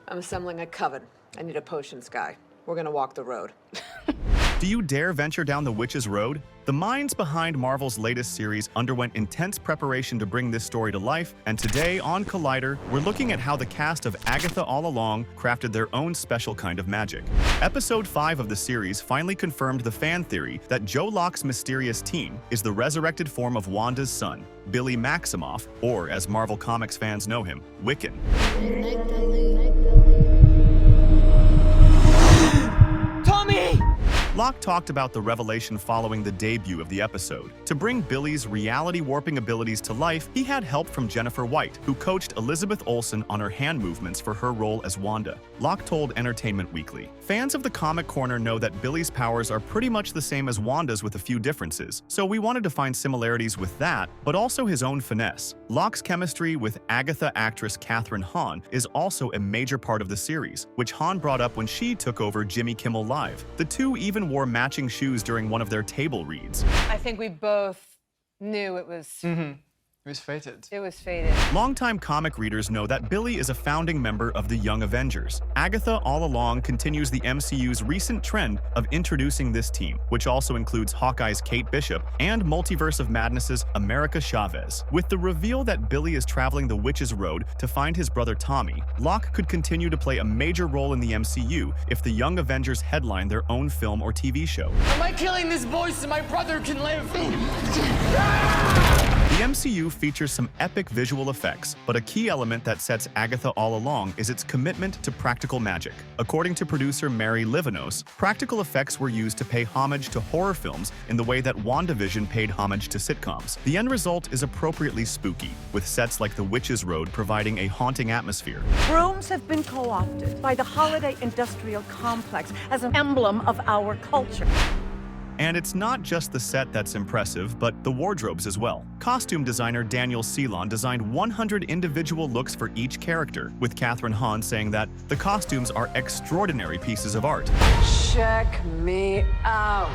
I'm assembling a coven. I need a potions guy. We're gonna walk the road. Do you dare venture down the witch's road? The minds behind Marvel's latest series underwent intense preparation to bring this story to life, and today on Collider, we're looking at how the cast of Agatha All Along crafted their own special kind of magic. Episode 5 of the series finally confirmed the fan theory that Joe Locke's mysterious teen is the resurrected form of Wanda's son, Billy Maximoff, or as Marvel Comics fans know him, Wiccan. Locke talked about the revelation following the debut of the episode. To bring Billy's reality-warping abilities to life, he had help from Jennifer White, who coached Elizabeth Olsen on her hand movements for her role as Wanda. Locke told Entertainment Weekly, "Fans of the Comic Corner know that Billy's powers are pretty much the same as Wanda's with a few differences, so we wanted to find similarities with that, but also his own finesse." Locke's chemistry with Agatha actress Kathryn Hahn is also a major part of the series, which Hahn brought up when she took over Jimmy Kimmel Live. The two even wore matching shoes during one of their table reads. I think we both knew it was... It was fated. It was fated. Longtime comic readers know that Billy is a founding member of the Young Avengers. Agatha All Along continues the MCU's recent trend of introducing this team, which also includes Hawkeye's Kate Bishop and Multiverse of Madness's America Chavez. With the reveal that Billy is traveling the Witch's Road to find his brother Tommy, Locke could continue to play a major role in the MCU if the Young Avengers headline their own film or TV show. Am I killing this boy so my brother can live? The MCU features some epic visual effects, but a key element that sets Agatha All Along is its commitment to practical magic. According to producer Mary Livanos, practical effects were used to pay homage to horror films in the way that WandaVision paid homage to sitcoms. The end result is appropriately spooky, with sets like the Witch's Road providing a haunting atmosphere. Brooms have been co-opted by the holiday industrial complex as an emblem of our culture. And it's not just the set that's impressive, but the wardrobes as well. Costume designer Daniel Ceylon designed 100 individual looks for each character, with Kathryn Hahn saying that the costumes are extraordinary pieces of art. Check me out.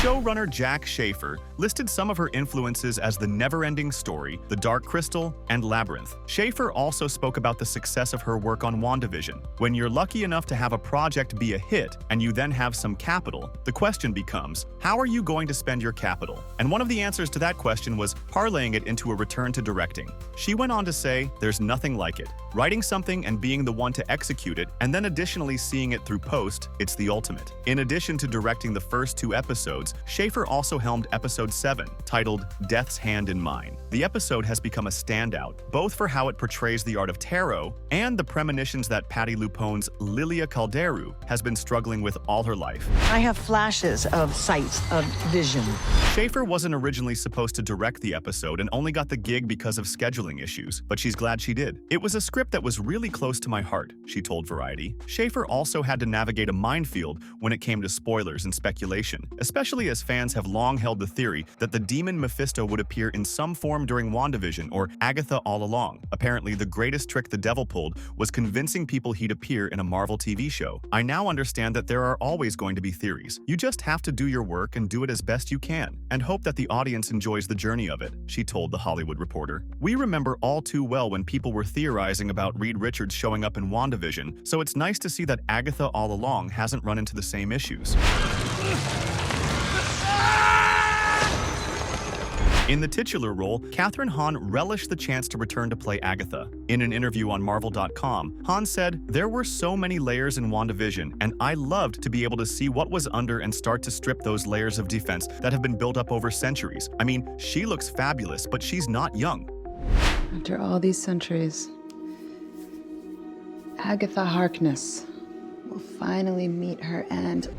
Showrunner Jack Schaefer listed some of her influences as The Never-Ending Story, The Dark Crystal, and Labyrinth. Schaefer also spoke about the success of her work on WandaVision. When you're lucky enough to have a project be a hit, and you then have some capital, the question becomes, how are you going to spend your capital? And one of the answers to that question was parlaying it into a return to directing. She went on to say, there's nothing like it. Writing something and being the one to execute it, and then additionally seeing it through post, it's the ultimate. In addition to directing the first 2 episodes, Schaefer also helmed episode 7, titled Death's Hand in Mine. The episode has become a standout, both for how it portrays the art of tarot and the premonitions that Patti LuPone's Lilia Calderu has been struggling with all her life. I have flashes of sight, of vision. Schaefer wasn't originally supposed to direct the episode and only got the gig because of scheduling issues, but she's glad she did. It was a script that was really close to my heart, she told Variety. Schaefer also had to navigate a minefield when it came to spoilers and speculation, especially as fans have long held the theory that the demon Mephisto would appear in some form during WandaVision or Agatha All Along. Apparently, the greatest trick the devil pulled was convincing people he'd appear in a Marvel TV show. I now understand that there are always going to be theories. You just have to do your work and do it as best you can, and hope that the audience enjoys the journey of it, she told The Hollywood Reporter. We remember all too well when people were theorizing about Reed Richards showing up in WandaVision, so it's nice to see that Agatha All Along hasn't run into the same issues. In the titular role, Kathryn Hahn relished the chance to return to play Agatha. In an interview on Marvel.com, Hahn said, "There were so many layers in WandaVision, and I loved to be able to see what was under and start to strip those layers of defense that have been built up over centuries. I mean, she looks fabulous, but she's not young." After all these centuries, Agatha Harkness will finally meet her end.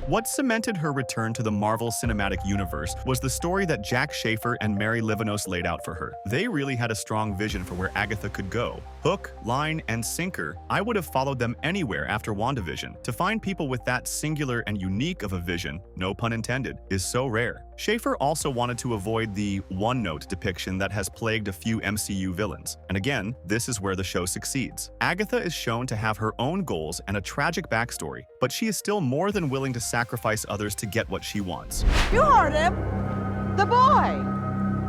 What cemented her return to the Marvel Cinematic Universe was the story that Jack Schaefer and Mary Livanos laid out for her. They really had a strong vision for where Agatha could go. Hook, line, and sinker, I would have followed them anywhere after WandaVision. To find people with that singular and unique of a vision, no pun intended, is so rare. Schaefer also wanted to avoid the one-note depiction that has plagued a few MCU villains. And again, this is where the show succeeds. Agatha is shown to have her own goals and a tragic backstory, but she is still more than willing to sacrifice others to get what she wants. You heard him. The boy.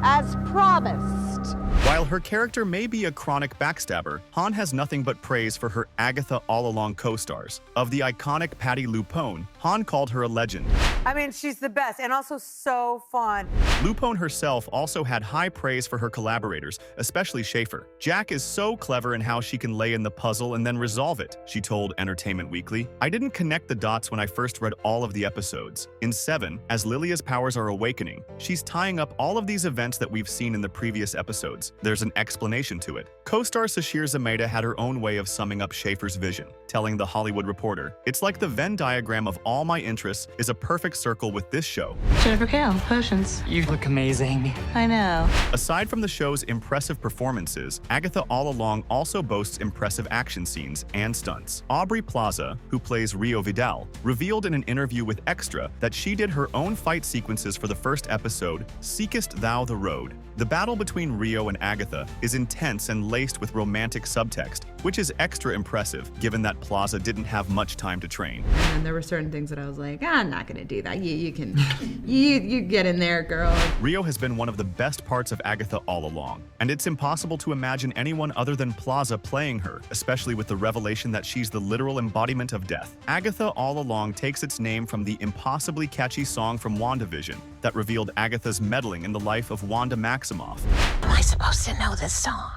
as promised. While her character may be a chronic backstabber, Han has nothing but praise for her Agatha All Along co-stars. Of the iconic Patty LuPone, Han called her a legend. I mean, she's the best and also so fun. LuPone herself also had high praise for her collaborators, especially Schaefer. Jack is so clever in how she can lay in the puzzle and then resolve it, she told Entertainment Weekly. I didn't connect the dots when I first read all of the episodes. In 7, as Lilia's powers are awakening, she's tying up all of these events that we've seen in the previous episodes. There's an explanation to it. Co-star Sashir Zameda had her own way of summing up Schaefer's vision, telling The Hollywood Reporter, "It's like the Venn diagram of all my interests is a perfect circle with this show." Jennifer Kale, potions. You look amazing. I know. Aside from the show's impressive performances, Agatha All Along also boasts impressive action scenes and stunts. Aubrey Plaza, who plays Rio Vidal, revealed in an interview with Extra that she did her own fight sequences for the first episode, Seekest Thou the Road. The battle between Rio and Agatha is intense and laced with romantic subtext, which is extra impressive given that Plaza didn't have much time to train. And there were certain things that I was like, I'm not gonna do that. You can, you get in there, girl. Rio has been one of the best parts of Agatha All Along, and it's impossible to imagine anyone other than Plaza playing her, especially with the revelation that she's the literal embodiment of death. Agatha All Along takes its name from the impossibly catchy song from WandaVision that revealed Agatha's meddling in the life of Wanda Maximoff. Am I supposed to know this song?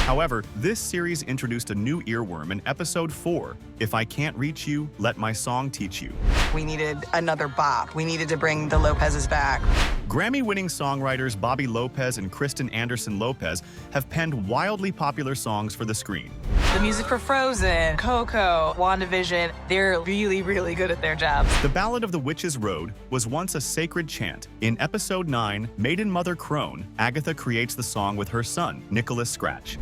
However, this series introduced a new earworm in episode 4, If I Can't Reach You, Let My Song Teach You. We needed another bop. We needed to bring the Lopez's back. Grammy-winning songwriters Bobby Lopez and Kristen Anderson Lopez have penned wildly popular songs for the screen. The music for Frozen, Coco, WandaVision, they're really, really good at their jobs. The Ballad of the Witch's Road was once a sacred chant. In episode 9, Maiden Mother Crone, Agatha creates the song with her son, Nicholas Scratch.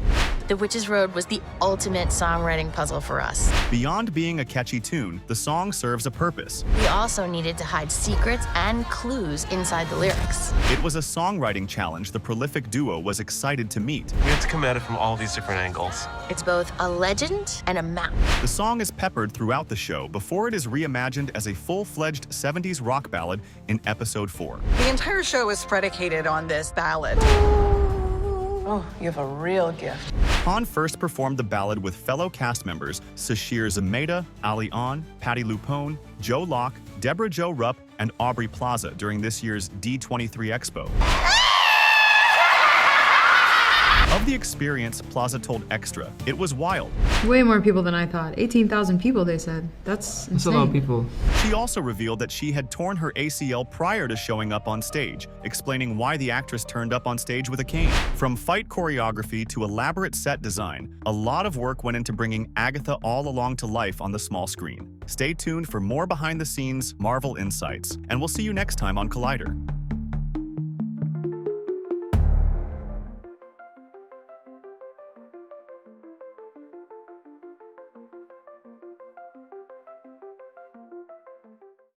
The Witch's Road was the ultimate songwriting puzzle for us. Beyond being a catchy tune, the song serves a purpose. We also needed to hide secrets and clues inside the lyrics. It was a songwriting challenge the prolific duo was excited to meet. We had to come at it from all these different angles. It's both a legend and a map. The song is peppered throughout the show before it is reimagined as a full-fledged 70s rock ballad in episode 4. The entire show is predicated on this ballad. Oh, you have a real gift. Han first performed the ballad with fellow cast members Sashir Zameda, Ali An, Patty LuPone, Joe Locke, Deborah Jo Rupp, and Aubrey Plaza during this year's D23 Expo. Of the experience, Plaza told Extra, "It was wild." Way more people than I thought. 18,000 people, they said. That's insane. That's a lot of people. She also revealed that she had torn her ACL prior to showing up on stage, explaining why the actress turned up on stage with a cane. From fight choreography to elaborate set design, a lot of work went into bringing Agatha All Along to life on the small screen. Stay tuned for more behind-the-scenes Marvel insights, and we'll see you next time on Collider.